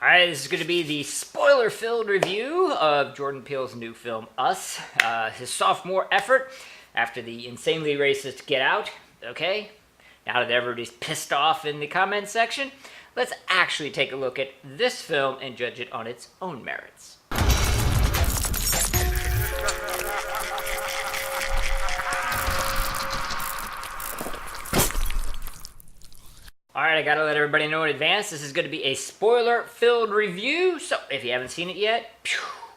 Alright, this is going to be the spoiler-filled review of Jordan Peele's new film, Us, his sophomore effort after the insanely racist Get Out. Okay, now that everybody's pissed off in the comment section, let's actually take a look at this film and judge it on its own merits. Alright, I gotta let everybody know in advance, this is going to be a spoiler-filled review, so if you haven't seen it yet,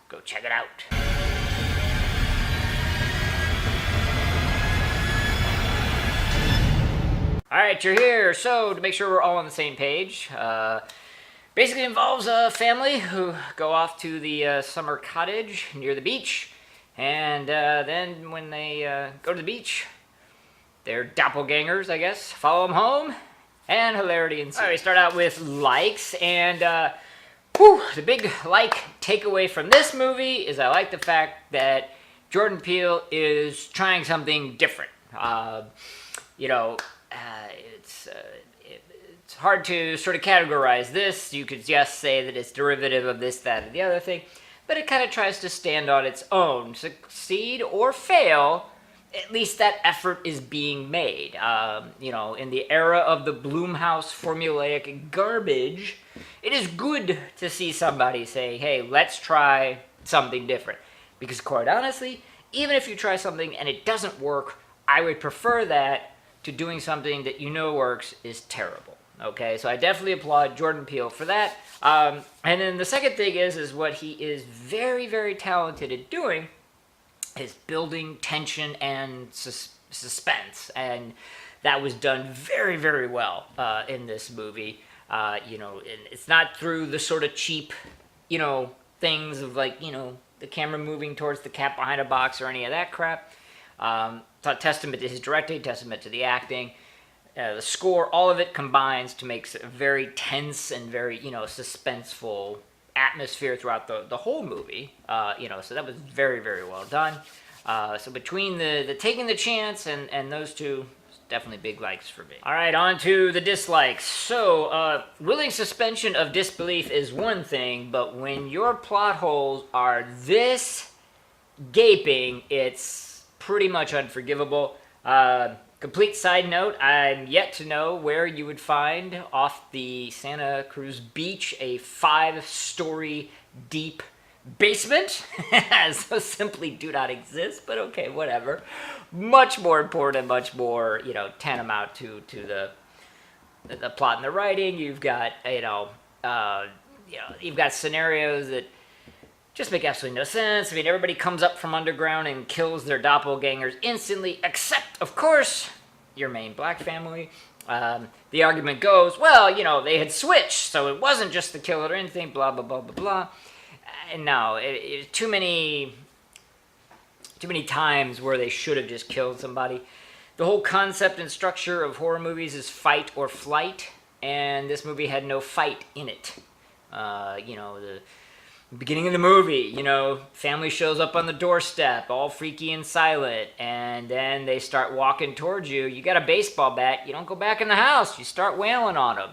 go check it out. Alright, you're here, so to make sure we're all on the same page, basically involves a family who go off to the summer cottage near the beach, and then when they go to the beach, their doppelgangers, I guess, follow them home. And hilarity ensues. Alright, we start out with likes, and the big like takeaway from this movie is I like the fact that Jordan Peele is trying something different. It's hard to sort of categorize this. You could just say that it's derivative of this, that, and the other thing, but it kind of tries to stand on its own. Succeed or fail, at least that effort is being made. In the era of the Blumhouse formulaic garbage, it is good to see somebody say, hey, let's try something different. Because quite honestly, even if you try something and it doesn't work, I would prefer that to doing something that you know works is terrible. Okay, so I definitely applaud Jordan Peele for that. And then the second thing is what he is very, very talented at doing is building tension and suspense, and that was done very, very well in this movie. And it's not through the sort of cheap, things of the camera moving towards the cat behind a box or any of that crap. Testament to his directing, testament to the acting, the score, all of it combines to make a very tense and very, suspenseful atmosphere throughout the whole movie, so that was very, very well done. So between the taking the chance and those two, definitely big likes for me. All right, on to the dislikes. So willing suspension of disbelief is one thing, but when your plot holes are this gaping, it's pretty much unforgivable. Complete side note, I'm yet to know where you would find off the Santa Cruz beach a 5-story deep basement. So simply do not exist, but okay, whatever. Much more important, much more, tantamount to the plot and the writing. You've got, you've got scenarios that just make absolutely no sense. I mean, everybody comes up from underground and kills their doppelgangers instantly, except, of course, your main black family. The argument goes, well, they had switched, so it wasn't just the killer or anything, blah, blah, blah, blah, blah. And no, too many times where they should have just killed somebody. The whole concept and structure of horror movies is fight or flight, and this movie had no fight in it. The beginning of the movie, family shows up on the doorstep, all freaky and silent, and then they start walking towards you. You got a baseball bat, you don't go back in the house, you start wailing on them,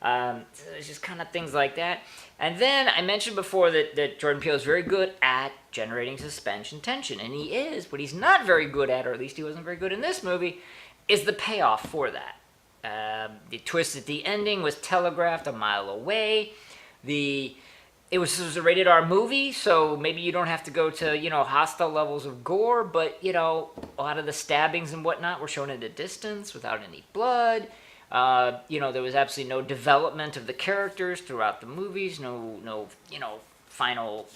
So it's just kind of things like that. And then I mentioned before that Jordan Peele is very good at generating suspense and tension, and he is. What he's not very good at, or at least he wasn't very good in this movie, is the payoff for that. The twist at the ending was telegraphed a mile away. It was a rated R movie, so maybe you don't have to go to, hostile levels of gore, but, a lot of the stabbings and whatnot were shown at a distance without any blood. There was absolutely no development of the characters throughout the movies, no final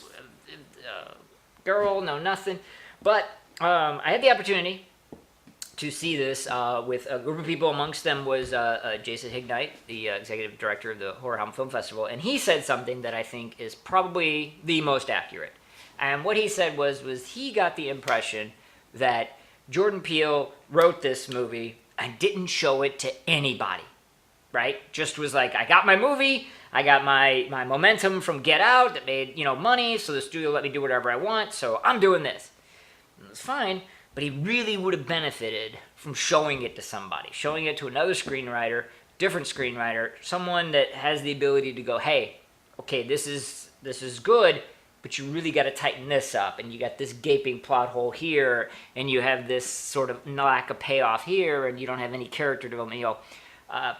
girl, no nothing. But I had the opportunity to see this with a group of people. Amongst them was Jason Hignite, the executive director of the Horrifyou Film Festival, and he said something that I think is probably the most accurate. And what he said was he got the impression that Jordan Peele wrote this movie and didn't show it to anybody, right? Just was like, I got my movie, I got my momentum from Get Out that made, money, so the studio let me do whatever I want, so I'm doing this. And it's fine, but he really would have benefited from showing it to somebody, showing it to another screenwriter, different screenwriter, someone that has the ability to go, hey, okay, this is good, but you really got to tighten this up, and you got this gaping plot hole here, and you have this sort of lack of payoff here, and you don't have any character development.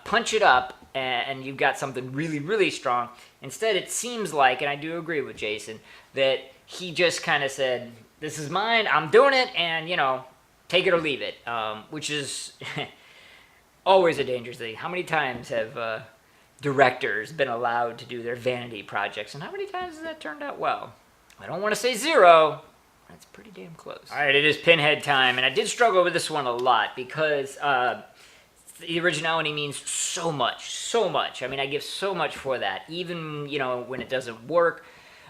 Punch it up, and you've got something really, really strong. Instead, it seems like, and I do agree with Jason, that he just kind of said, "This is mine. I'm doing it, and take it or leave it," which is always a dangerous thing. How many times have directors been allowed to do their vanity projects, and how many times has that turned out well? I don't want to say zero. That's pretty damn close. All right, it is Pinhead time, and I did struggle with this one a lot because the originality means so much. I mean, I give so much for that, even when it doesn't work.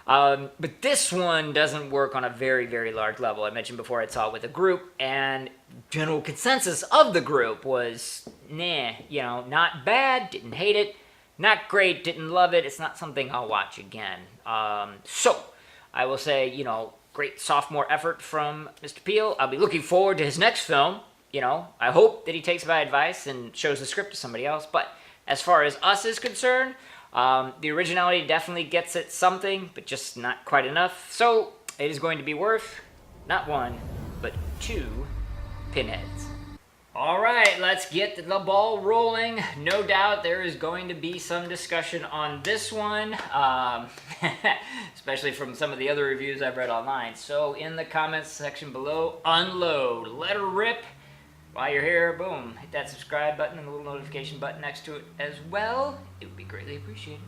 But this one doesn't work on a very, very large level. I mentioned before I saw it with a group, and general consensus of the group was, not bad, didn't hate it, not great, didn't love it. It's not something I'll watch again. So I will say, great sophomore effort from Mr. Peele. I'll be looking forward to his next film. I hope that he takes my advice and shows the script to somebody else. But as far as us is concerned, the originality definitely gets it something, but just not quite enough. So it is going to be worth not 1, but 2 pinheads. All right, let's get the ball rolling. No doubt there is going to be some discussion on this one, especially from some of the other reviews I've read online. So in the comments section below, unload, let her rip. While you're here, boom, hit that subscribe button and the little notification button next to it as well. It would be greatly appreciated.